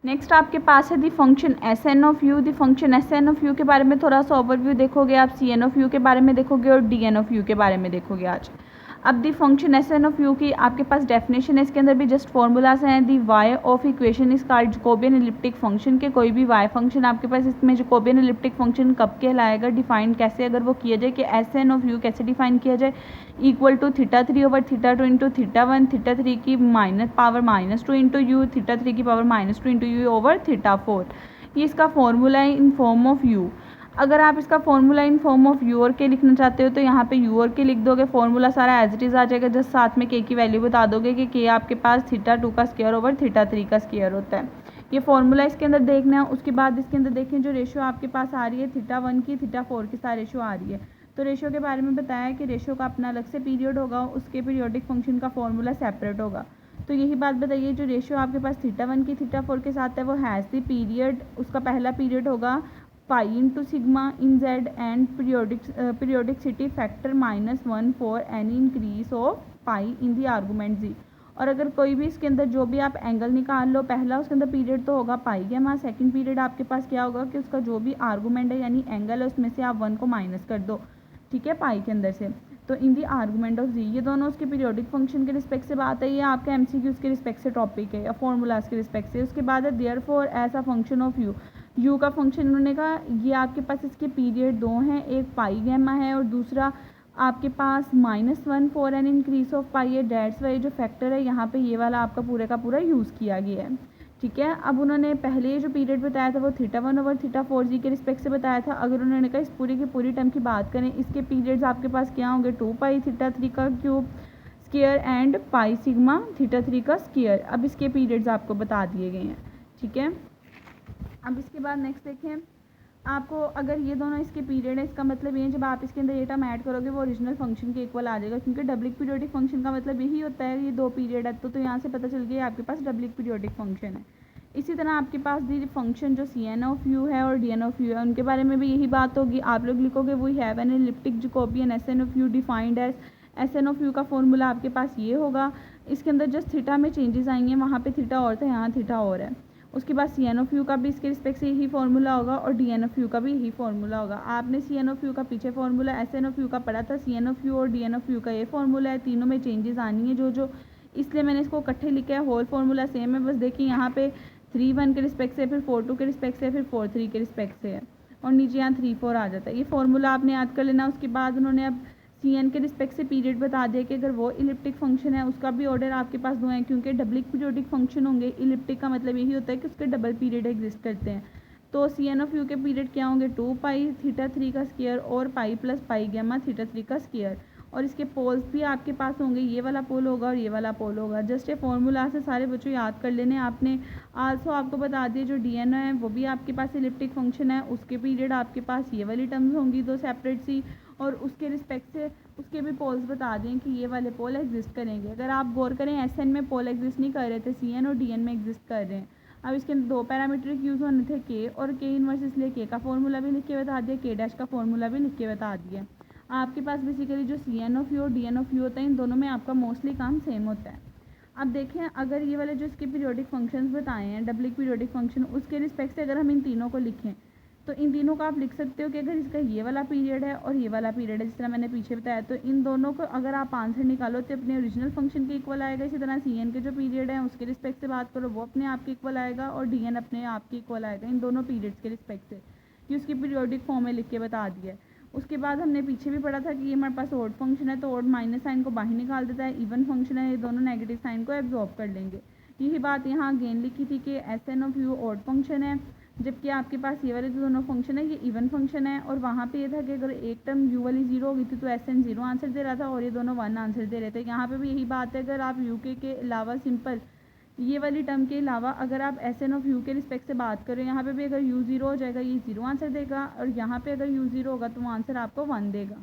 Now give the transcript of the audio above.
Next आपके पास है the function s n of u. The function s n of u के बारे में थोड़ा सा ओवरव्यू देखोगे आप, सी एन ऑफ यू के बारे में देखोगे और डी एन ऑफ यू के बारे में देखोगे आज। अब the function s n of u की आपके पास डेफिनेशन है, इसके अंदर भी जस्ट फॉर्मूलाज हैं। The Y of equation is called Jacobian elliptic function के कोई भी वाई फंक्शन आपके पास इसमें जैकोबियन एलिप्टिक फंक्शन कब कहलाएगा, डिफाइन कैसे अगर वो किया जाए कि एस एन ऑफ यू कैसे डिफाइन किया जाए, equal to theta 3 over theta 2 into theta 1, theta 3 की पावर -2 इंटू यू, थीटा 3 की power -2 into u over theta 4। ये इसका फॉर्मूला है इन फॉर्म ऑफ यू। अगर आप इसका formula in form of u और के लिखना चाहते हो तो यहाँ पे यू और के लिख दोगे, फॉर्मूला सारा एज इट इज़ आ जाएगा, जस्ट साथ में के की वैल्यू बता दोगे कि के आपके पास थीटा 2 का स्क्वायर ओवर थीटा 3 का स्क्वायर होता है। ये फॉर्मूला इसके अंदर देखना है। उसके बाद इसके अंदर देखें जो रेशियो आपके पास आ रही है थीटा 1 की थीटा 4 के साथ रेशियो आ रही है। तो रेशियो के बारे में बताया कि रेशियो का अपना अलग से पीरियड होगा, उसके पीरियोडिक फंक्शन का फॉर्मूला सेपरेट होगा। तो यही बात बताइए जो रेशियो आपके पास थीटा 1 की थीटा 4 के साथ है वो हैज़ द पीरियड, उसका पहला पीरियड होगा pi into sigma in Z and periodicity factor -1 for any increase of pi in the argument Z. और अगर कोई भी इसके अंदर जो भी आप एंगल निकाल लो, पहला उसके अंदर पीरियड तो होगा पाई गैमा, सेकंड पीरियड आपके पास क्या होगा कि उसका जो भी आर्गूमेंट है यानी एंगल है उसमें से आप 1 को माइनस कर दो, ठीक है, पाई के अंदर से। तो इन दी आर्गूमेंट ऑफ जी, ये दोनों उसके पीरियोडिक फंक्शन के रिस्पेक्ट से बात है, ये आपका एमसीक्यूज के रिस्पेक्ट से टॉपिक है या फॉर्मूलाज के रिस्पेक्ट से। उसके बाद है therefore as a function of u, u का फंक्शन उन्होंने कहा ये आपके पास इसके पीरियड दो हैं, एक पाई गैमा है और दूसरा आपके पास -1 फॉर एन इंक्रीज ऑफ पाई है। डेट्स वाई जो फैक्टर है यहाँ पे ये वाला आपका पूरे का पूरा यूज़ किया गया है, ठीक है। अब उन्होंने पहले जो पीरियड बताया था वो थीटा 1 ओवर थीटा 4 जी के रिस्पेक्ट से बताया था। अगर उन्होंने कहा इस पूरी की पूरी टर्म की बात करें, इसके पीरियड्स आपके पास क्या होंगे 2 पाई थीटा 3 का cube square and pi sigma theta 3 का स्क्वायर। अब इसके पीरियड्स आपको बता दिए गए हैं, ठीक है। अब इसके बाद नेक्स्ट देखें, आपको अगर ये दोनों इसके पीरियड है, इसका मतलब ये जब आप इसके अंदर ये टर्म ऐड करोगे वो ओरिजिनल फंक्शन के इक्वल आ जाएगा, क्योंकि डबलिक पीरियोडिक फंक्शन का मतलब यही होता है, ये दो पीरियड है तो यहाँ से पता चल गया आपके पास डबलिक पीरियोडिक फंक्शन है। इसी तरह आपके पास दी फंक्शन जो सी एन ऑफ यू है और डी एन ऑफ यू है उनके बारे में भी यही बात होगी। आप लोग लिखोगे we have an elliptic Jacobian s n of u defined as, s n of u का फॉर्मूला आपके पास ये होगा। इसके अंदर जस्ट थीटा में चेंजेस आएंगे, वहाँ पे थीटा और था यहाँ थीटा और है। उसके बाद सी एन ऑफ यू का भी इसके रिस्पेक्ट से यही फॉर्मूला होगा और डी एन ऑफ यू का भी यही फॉर्मूला होगा। आपने सी एन ऑफ यू का पीछे formula s n of u का पढ़ा था, सी एन ऑफ यू और डी एन ऑफ यू का ये फॉर्मूला है। तीनों में चेंजेस आनी है जो इसलिए मैंने इसको इकट्ठे लिखा है। होल फॉर्मूला सेम है, बस देखिए यहाँ पे 3-1 के रिस्पेक्ट से, फिर 4-2 के रिस्पेक्ट से, फिर 4-3 के रिस्पेक्ट से है और नीचे यहाँ 3-4 आ जाता है। ये फॉर्मूला आपने याद कर लेना। उसके बाद उन्होंने अब सी एन के रिस्पेक्ट से पीरियड बता दिया कि अगर वो इलिप्टिक फंक्शन है उसका भी ऑर्डर आपके पास दो हैं, क्योंकि डबलिक पीरियोडिक फंक्शन होंगे। इलिप्टिक का मतलब यही होता है कि उसके डबल पीरियड एग्जिस्ट करते हैं। तो सी एन ऑफ यू के पीरियड क्या होंगे 2 पाई थीटा 3 का स्क्वायर और pi plus pi gamma theta 3 का स्क्वायर। और इसके पोल्स भी आपके पास होंगे, ये वाला पोल होगा और ये वाला पोल होगा। जस्ट ये फॉर्मूला से सारे बच्चों याद कर लेने आपने। आल्सो आपको बता दिए जो डी एन है वो भी आपके पास इलिप्टिक फंक्शन है, उसके पीरियड आपके पास ये वाली टर्म्स होंगी दो सेपरेट सी, और उसके रिस्पेक्ट से उसके भी पोल्स बता दें कि ये वाले पोल एग्जिस्ट करेंगे। अगर आप गौर करें एस एन में पोल एग्जिस्ट नहीं कर रहे थे, सी एन और डी एन में एग्जिस्ट कर रहे हैं। अब इसके अंदर दो पैरामीट्रिक यूज़ होने थे के और के इनवर्स, इसलिए के का फॉर्मूला भी लिख के बता दिया, के डैश का फॉर्मूला भी लिख के बता दिया। आपके पास बेसिकली जो सी एन ऑफ यू और डी एन ऑफ यू होता है इन दोनों में आपका मोस्टली काम सेम होता है। अब देखें अगर ये वाले जो इसके पीरियोडिक फंक्शंस बताए हैं डबलिक पीरियोडिक फंक्शन, उसके रिस्पेक्ट से अगर हम इन तीनों को लिखें तो इन तीनों को आप लिख सकते हो कि अगर इसका ये वाला पीरियड है और ये वाला पीरियड है, जिस तरह मैंने पीछे बताया, तो इन दोनों को अगर आप आंसर निकालो तो अपने ओरिजिनल फंक्शन के इक्वल आएगा। इसी तरह सी एन के जो पीरियड है उसके रिस्पेक्ट से बात करो वो अपने आप के इक्वल आएगा और डी एन अपने आप के इक्वल आएगा इन दोनों पीरियड्स के रिस्पेक्ट से, कि उसकी पीरियोडिक फॉर्म में लिख के बता दिया। उसके बाद हमने पीछे भी पढ़ा था कि ये हमारे पास ऑड फंक्शन है तो ऑड माइनस साइन को बाहर निकाल देता है, इवन फंक्शन है ये दोनों नेगेटिव साइन को एब्जॉर्ब कर लेंगे। यही बात यहाँ अगेन लिखी थी कि s n of u odd function है, जबकि आपके पास ये वाले जो दोनों फंक्शन है ये इवन फंक्शन है। और वहाँ पे ये था कि अगर एक टर्म यू वाली 0 हो गई थी तो एस एन 0 आंसर दे रहा था और ये दोनों 1 आंसर दे रहे थे। यहाँ पे भी यही बात है, अगर आप यू के अलावा सिंपल ये वाली टर्म के अलावा अगर आप एस एन ऑफ यू के रिस्पेक्ट से बात करें, यहाँ पे भी अगर यू 0 हो जाएगा ये 0 आंसर देगा और यहाँ पे अगर यू 0 होगा तो वो आंसर आपको 1 देगा।